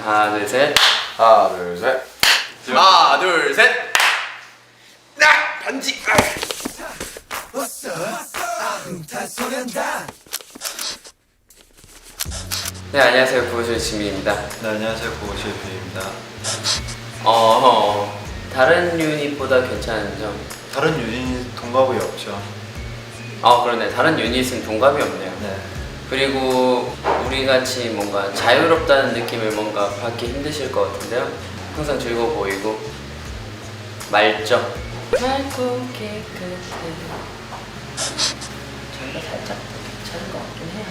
하나 둘 셋. 하나 둘 셋. 하나 둘 셋. 나 반지. 네, 안녕하세요. 구호실 지민입니다. 네, 안녕하세요. 고고실 비입니다. 다른 유닛보다 괜찮은 점. 다른 유닛 동갑이 없죠. 그러네. 다른 유닛은 동갑이 없네요. 네. 그리고 우리 같이 뭔가 자유롭다는 느낌을 뭔가 받기 힘드실 것 같은데요. 항상 즐거워 보이고 맑죠. 맑고 깨끗해. 저희가 살짝 괜찮은 것 같긴 해요.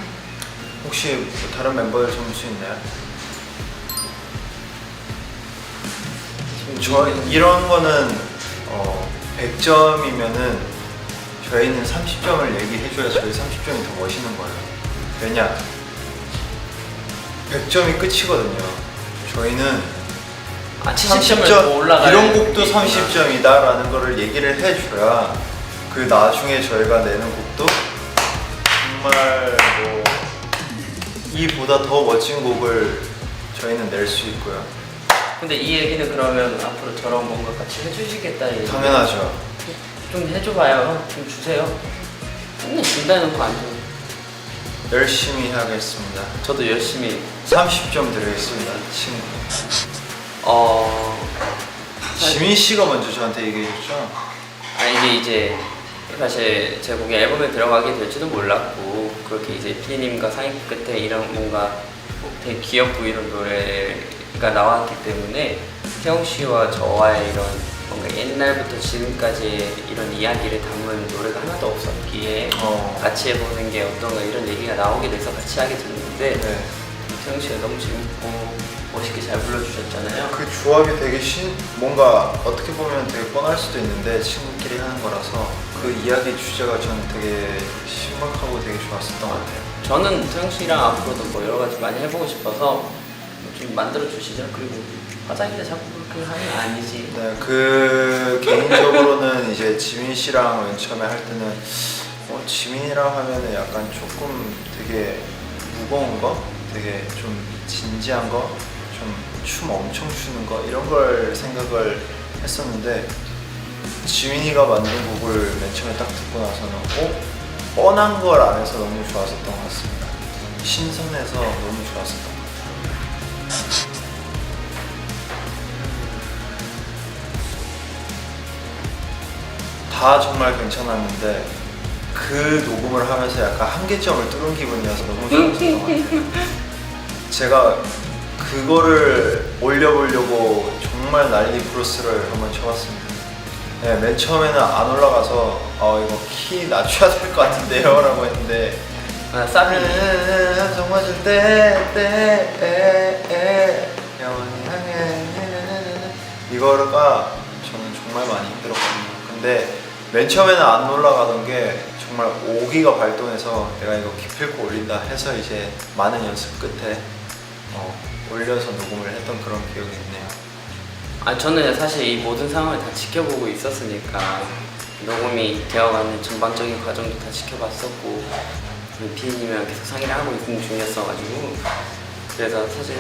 혹시 뭐 다른 멤버들 점수 있나요? 저 이런 거는 100점이면은 저희는 30점을 얘기해줘야 저희 30점이 더 멋있는 거예요. 왜냐? 100점이 끝이거든요. 저희는 70점을 더 올라가야 이런 곡도 있구나. 30점이다라는 거를 얘기를 해줘야 그 나중에 저희가 내는 곡도 정말 뭐 이보다 더 멋진 곡을 저희는 낼 수 있고요. 근데 이 얘기는 그러면 앞으로 저랑 뭔가 같이 해주시겠다 얘기. 당연하죠. 좀 해줘봐요. 좀 주세요. 맨날 준다는 거 아니에요. 열심히 하겠습니다. 저도 열심히 30점 드리겠습니다, 친구. 지민 씨가 먼저 저한테 얘기해줬죠. 이게 이제 사실 제 곡이 앨범에 들어가게 될지도 몰랐고, 그렇게 이제 피디님과 상의 끝에 이런 뭔가 되게 귀엽고 이런 노래가 나왔기 때문에 태영 씨와 저와의 이런 뭔가 옛날부터 지금까지 이런 이야기를 담은 노래가 하나도 없었기에 같이 해보는 게 어떤가 이런 얘기가 나오게 돼서 같이 하게 됐는데, 네. 태영 씨가 너무 재밌고 멋있게 잘 불러주셨잖아요. 그 조합이 되게 뭔가 어떻게 보면 되게 뻔할 수도 있는데 친구끼리 하는 거라서 그 이야기 주제가 저는 되게 신박하고 되게 좋았었던 것 같아요. 저는 태영 씨랑 앞으로도 뭐 여러 가지 많이 해보고 싶어서 좀 만들어 주시죠. 그리고 화장인데 자꾸 그렇게 하는 거 아니지. 네, 그 개인적으로는 이제 지민 씨랑 맨 처음에 할 때는 지민이랑 하면은 약간 조금 되게 무거운 거, 되게 좀 진지한 거, 좀 춤 엄청 추는 거 이런 걸 생각을 했었는데 지민이가 만든 곡을 맨 처음에 딱 듣고 나서는 뻔한 걸 안 해서 너무 좋았었던 것 같습니다. 신선해서 너무 좋았었던 것 같아요. 다 정말 괜찮았는데 그 녹음을 하면서 약간 한계점을 뚫은 기분이어서 너무 좋았던 것 같아요. 제가 그거를 올려보려고 정말 난리 브루스를 한번 쳐봤습니다. 네, 맨 처음에는 안 올라가서 이거 키 낮춰야 될 것 같은데요 라고 했는데 쌈이 정말 때 영원히 향해 이거가 저는 정말 많이 힘들었거든요. 근데 맨 처음에는 안 올라가던 게 정말 오기가 발동해서 내가 이거 기필코 올린다 해서 이제 많은 연습 끝에 올려서 녹음을 했던 그런 기억이 있네요. 저는 사실 이 모든 상황을 다 지켜보고 있었으니까 녹음이 되어가는 전반적인 과정도 다 지켜봤었고 피디님이랑 계속 상의를 하고 있는 중이었어가지고 그래서 사실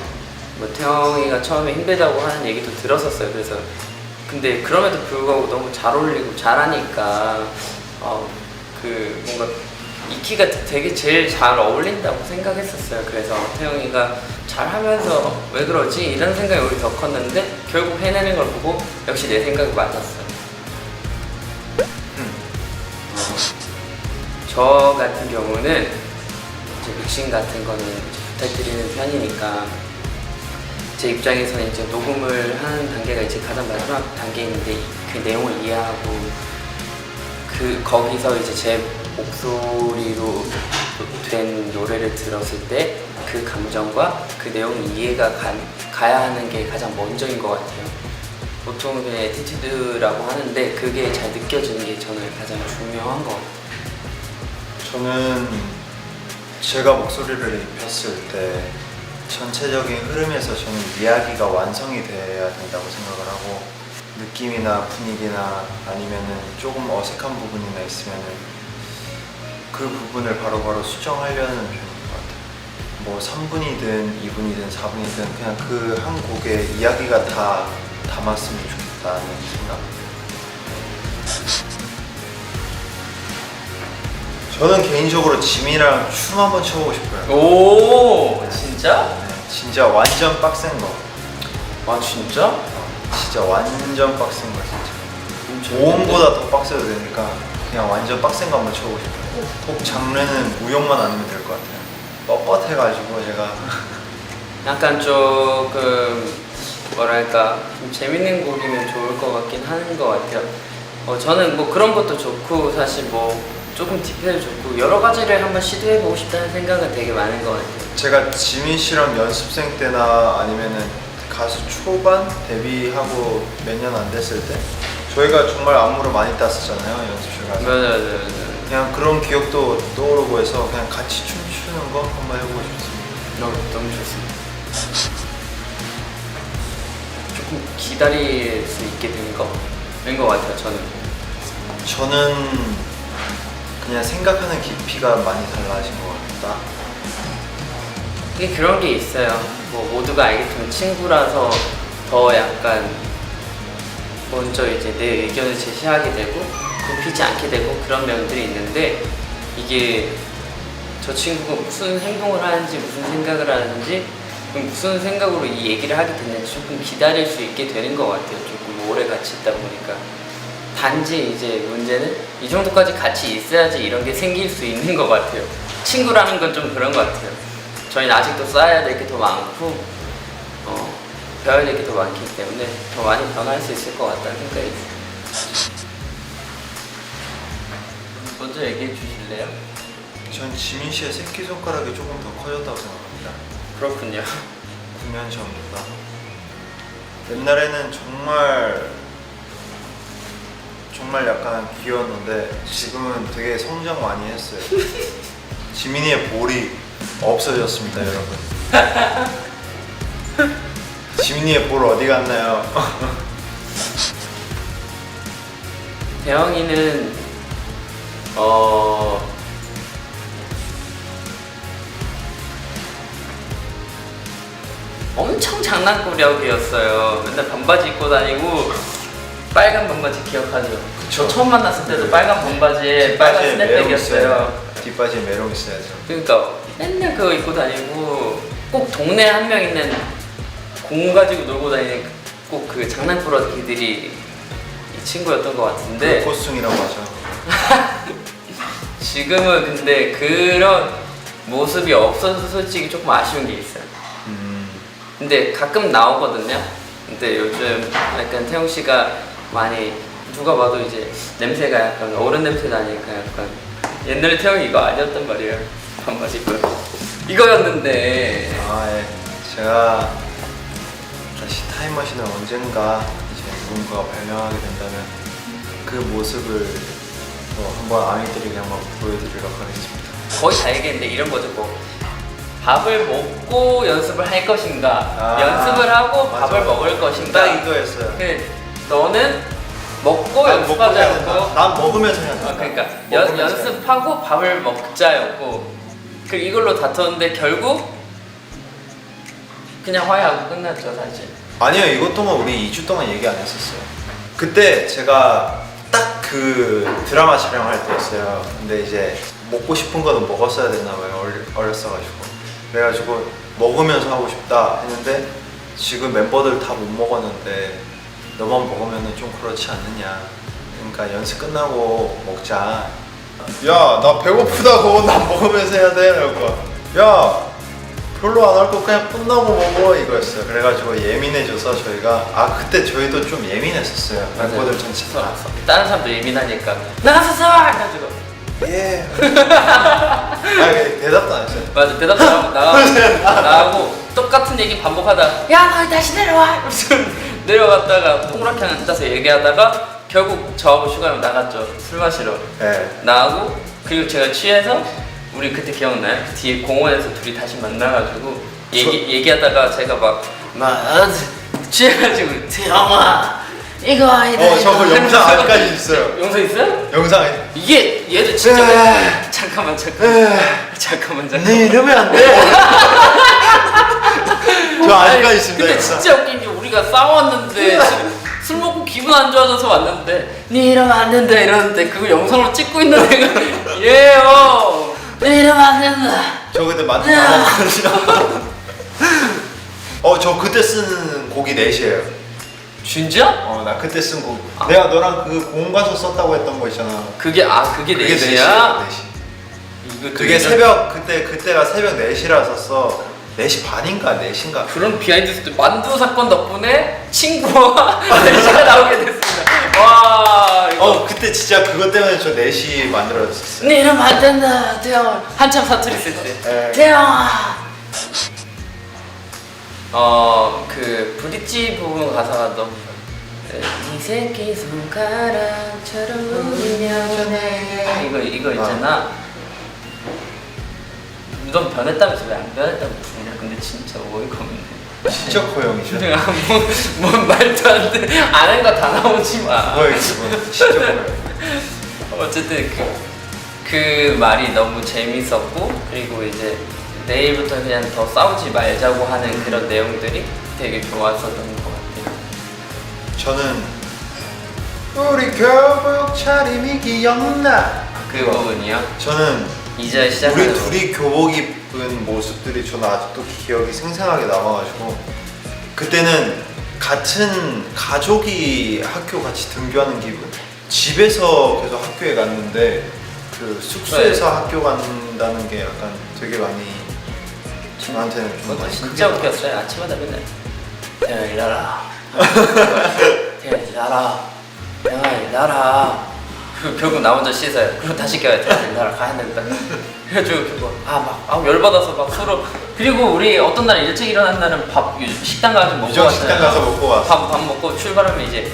뭐 태영이가 처음에 힘들다고 하는 얘기도 들었었어요. 그래서 근데 그럼에도 불구하고 너무 잘 어울리고 잘하니까 그 뭔가 이 키가 되게 제일 잘 어울린다고 생각했었어요. 그래서 태영이가 잘하면서 왜 그러지? 이런 생각이 오히려 더 컸는데 결국 해내는 걸 보고 역시 내 생각이 맞았어요. 저 같은 경우는 이제 믹싱 같은 거는 이제 부탁드리는 편이니까 제 입장에서는 이제 녹음을 하는 단계가 이제 가장 마지막 단계인데 그 내용을 이해하고 거기서 이제 제 목소리로 된 노래를 들었을 때 그 감정과 그 내용이 이해가 가야 하는 게 가장 먼저인 것 같아요. 보통 그냥 애티튜드라고 하는데 그게 잘 느껴지는 게 저는 가장 중요한 것 같아요. 저는 제가 목소리를 입혔을 때 전체적인 흐름에서 저는 이야기가 완성이 돼야 된다고 생각을 하고 느낌이나 분위기나 아니면은 조금 어색한 부분이나 있으면은 그 부분을 바로바로 수정하려는 편인 것 같아요. 뭐 3분이든 2분이든 4분이든 그냥 그 한 곡에 이야기가 다 담았으면 좋겠다는 생각. 저는 개인적으로 지민이랑 춤 한번 춰보고 싶어요. 오 진짜? 네, 진짜 완전 빡센 거. 아 진짜? 진짜 완전 빡센 거 진짜. 고음보다 더 빡세도 되니까 그냥 완전 빡센 거 한번 춰보고 싶어요. 꼭 장르는 무용만 아니면 될 것 같아요. 뻣뻣해가지고 제가 약간 조금 뭐랄까 좀 재밌는 곡이면 좋을 것 같긴 하는 것 같아요. 저는 뭐 그런 것도 좋고 사실 뭐 조금 딥해도 좋고 여러 가지를 한번 시도해보고 싶다는 생각은 되게 많은 것 같아요. 제가 지민 씨랑 연습생 때나 아니면은 가수 초반 데뷔하고 몇 년 안 됐을 때 저희가 정말 안무를 많이 땄었잖아요, 연습실 가서. 맞아요. 그냥 그런 기억도 떠오르고 해서 그냥 같이 춤추는 거 한번 해보고 싶습니다. 너무 좋습니다. 조금 기다릴 수 있게 된 것 같아요. 저는 그냥 생각하는 깊이가 많이 달라진 것 같다. 이게 그런 게 있어요. 뭐 모두가 알겠지만 친구라서 더 약간 먼저 이제 내 의견을 제시하게 되고 굽히지 않게 되고 그런 면들이 있는데 이게 저 친구가 무슨 행동을 하는지 무슨 생각을 하는지 무슨 생각으로 이 얘기를 하게 됐는지 조금 기다릴 수 있게 되는 것 같아요. 조금 오래 같이 있다 보니까. 단지 이제 문제는 이 정도까지 같이 있어야지 이런 게 생길 수 있는 것 같아요. 친구라는 건 좀 그런 것 같아요. 저희는 아직도 쌓아야 될 게 더 많고 배워야 될 게 더 많기 때문에 더 많이 변할 수 있을 것 같다는 생각이 들어요. 먼저 얘기해 주실래요? 전 지민 씨의 새끼손가락이 조금 더 커졌다고 생각합니다. 그렇군요. 9년 전보다. 옛날에는 정말 약간 귀여웠는데 지금은 되게 성장 많이 했어요. 지민이의 볼이 없어졌습니다, 여러분. 지민이의 볼 어디 갔나요? 대영이는 엄청 장난꾸러기였어요. 맨날 반바지 입고 다니고 빨간 반바지 기억하죠? 저 처음 만났을 때도 빨간 반바지에 빨간 스냅백이었어요. 뒷바지에 메롱 있어야죠. 그러니까 맨날 그거 입고 다니고 꼭 동네 한 명 있는 공 가지고 놀고 다니는 꼭 그 장난꾸러기들이 이 친구였던 것 같은데 그 코스튬이라고 하죠. 지금은 근데 그런 모습이 없어서 솔직히 조금 아쉬운 게 있어요. 근데 가끔 나오거든요. 근데 요즘 약간 태용 씨가 많이 누가 봐도 이제 냄새가 약간 어른 냄새 나니까 약간 옛날에 태용이 이거 아니었단 말이에요. 반바지 입고 이거였는데 예. 제가 다시 타임머신을 언젠가 이제 누군가가 발명하게 된다면 그 모습을 또 한번 아미들에게 한번 보여드리도록 하겠습니다. 거의 다 얘기했는데 이런 거죠. 뭐 밥을 먹고 연습을 할 것인가, 연습을 하고 맞아, 밥을 맞아. 먹을 것인가. 딱 이거였어요. 너는 먹고 난 먹고 해야 된다. 연습하자였고, 난 먹으면서 해야 된다. 그러니까 먹으면서 연습하고 밥을 먹자였고, 그 이걸로 다퉜는데 결국 그냥 화해하고 끝났죠 사실. 아니요, 이것 동안 우리 2주 동안 얘기 안 했었어요. 그때 제가 딱 그 드라마 촬영할 때였어요. 근데 이제 먹고 싶은 거는 먹었어야 됐나 봐요. 어렸어가지고. 그래가지고 먹으면서 하고 싶다 했는데 지금 멤버들 다 못 먹었는데 너만 먹으면 좀 그렇지 않느냐. 그러니까 연습 끝나고 먹자. 야, 나 배고프다고. 나 먹으면서 해야 돼. 이러고. 야, 별로 안 할 거 그냥 끝나고 먹어 이거였어요. 그래가지고 예민해져서 저희가 그때 저희도 좀 예민했었어요. 멤버들 전체 다. 다른 사람도 예민하니까 나가서 써! 해가지고 예. 대답도 안 했어요. 맞아 대답도 나가고 똑같은 얘기 반복하다가 야 거기 다시 내려와! 이러면서 내려갔다가 동그랗게 앉아서 얘기하다가 결국 저하고 슈가랑 나갔죠. 술 마시러. 네. 나하고 그리고 제가 취해서 우리 그때 기억나요? 뒤에 공원에서 둘이 다시 만나가지고 얘기하다가 제가 막 취해가지고 태영아 이거 아니다. 저거 영상 아직까지 있어요. 영상 있어요? 영상. 이게 얘도 진짜 잠깐만. 네 이러면 안 돼. 저 아직까지 있습니다. 근데 영상. 진짜 웃긴 게 우리가 싸웠는데 술 먹고 기분 안 좋아져서 왔는데 네 이러면 안 된다 이러는데 그거 영상으로 찍고 있는 애가 얘요. 네 이러면 안 된다. 저 그때 마트 가봤거든요. 저 그때 쓴 곡이 넷이에요. 진짜? 나 그때 쓴 곡. 내가 너랑 그 공원 가서 썼다고 했던 거 있잖아. 그게 그게 4시야? 4시. 그게 새벽 그때가 새벽 4시라서 4시 반인가 4시인가. 그런 비하인드 스토리 만두 사건 덕분에 친구와 4시가 나오게 됐습니다. 와 이거 그때 진짜 그것 때문에 저 4시 만들어졌었어요. 네 이러면 안 된다 태영 한참 사투리 쓸 때 네. 태영아 그 브릿지 부분 가사가 너무 네 새끼 손가락처럼 울리며 이거 있잖아. 넌 변했다면서 왜 안 변했다고 부르냐? 근데 진짜 어이가 없네. 진짜 고영이죠. 뭔 말도 안 돼. 아는 거 다 나오지 마. 뭐야 이거 진짜 고영. 어쨌든 그 말이 너무 재밌었고 그리고 이제 내일부터 그냥 더 싸우지 말자고 하는 그런 내용들이 되게 좋았었던 것 같아요. 저는 우리 교복 차림이 기억나. 그 부분이요. 저는 이제 시작하는 우리 둘이 교복 입은 모습들이 저는 아직도 기억이 생생하게 남아가지고 그때는 같은 가족이 학교 같이 등교하는 기분. 집에서 계속 학교에 갔는데 그 숙소에서 학교 간다는 게 약간 되게 많이 저한테는 좀 많이 진짜 크게 웃겼어요. 아침마다 맨날 태영아 일어나라. 태영아 일어나라. 태영아 일어나라. 결국 나 혼자 씻어요. 그리고 다시 껴야 돼. 일어나라 가야 된다. 그래가지고 결국 열받아서 막 서로 그리고 우리 어떤 날 일찍 일어난 날은 밥 식당 가서 먹고 유정 왔어요. 식당 가서 먹고 왔어. 밥 먹고 출발하면 이제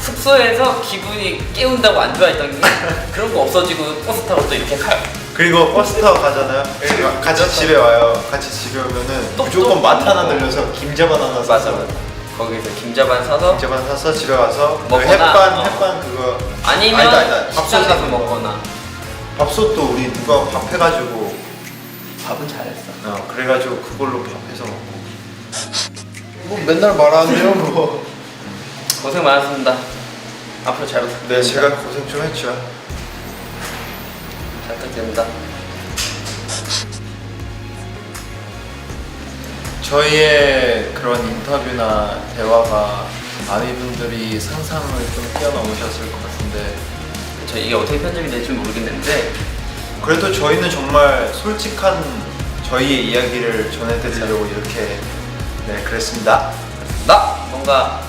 숙소에서 기분이 깨운다고 안 좋아했던 게 그런 거 없어지고 버스 타고 또 이렇게 가요. 그리고 버스 타고 가잖아요. 같이 집에 와요. 같이 집에 오면은 무조건 마트 하나 들려서 김자반 하나 사서 맞아. 거기서 김자반 사서 김자반 사서 집에 와서 그 먹거나, 햇반 그거 아니면 아니다. 밥솥 식당 가서 사서 먹거나. 밥솥도 우리 누가 밥 해가지고 밥은 잘했어. 그래가지고 그걸로 밥 해서 먹고 뭐 맨날 말하네요 뭐. 고생 많았습니다. 앞으로 잘 부탁드립니다. 네 제가 고생 좀 했죠. 잘 부탁드립니다. 저희의 그런 인터뷰나 대화가 아미분들이 상상을 좀 뛰어넘으셨을 것 같은데 이게 어떻게 편집이 될지 모르겠는데 그래도 저희는 정말 솔직한 저희의 이야기를 전해드리려고 이렇게 그랬습니다. 뭔가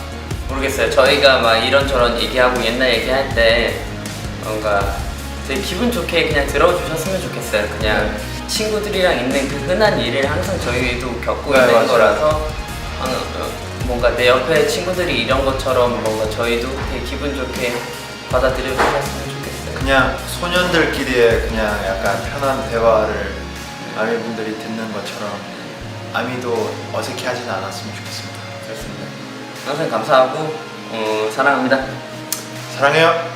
모르겠어요. 저희가 막 이런저런 얘기하고 옛날 얘기할 때 뭔가 되게 기분 좋게 그냥 들어주셨으면 좋겠어요. 그냥 친구들이랑 있는 그 흔한 일을 항상 저희도 겪고 있는 맞아요. 거라서 뭔가 내 옆에 친구들이 이런 것처럼 뭔가 저희도 되게 기분 좋게 받아들여 주셨으면 좋겠어요. 그냥 소년들끼리의 그냥 약간 편한 대화를 아미분들이 듣는 것처럼 아미도 어색해하지는 않았으면 좋겠습니다. 그렇습니다. 항상 감사하고 사랑합니다. 사랑해요.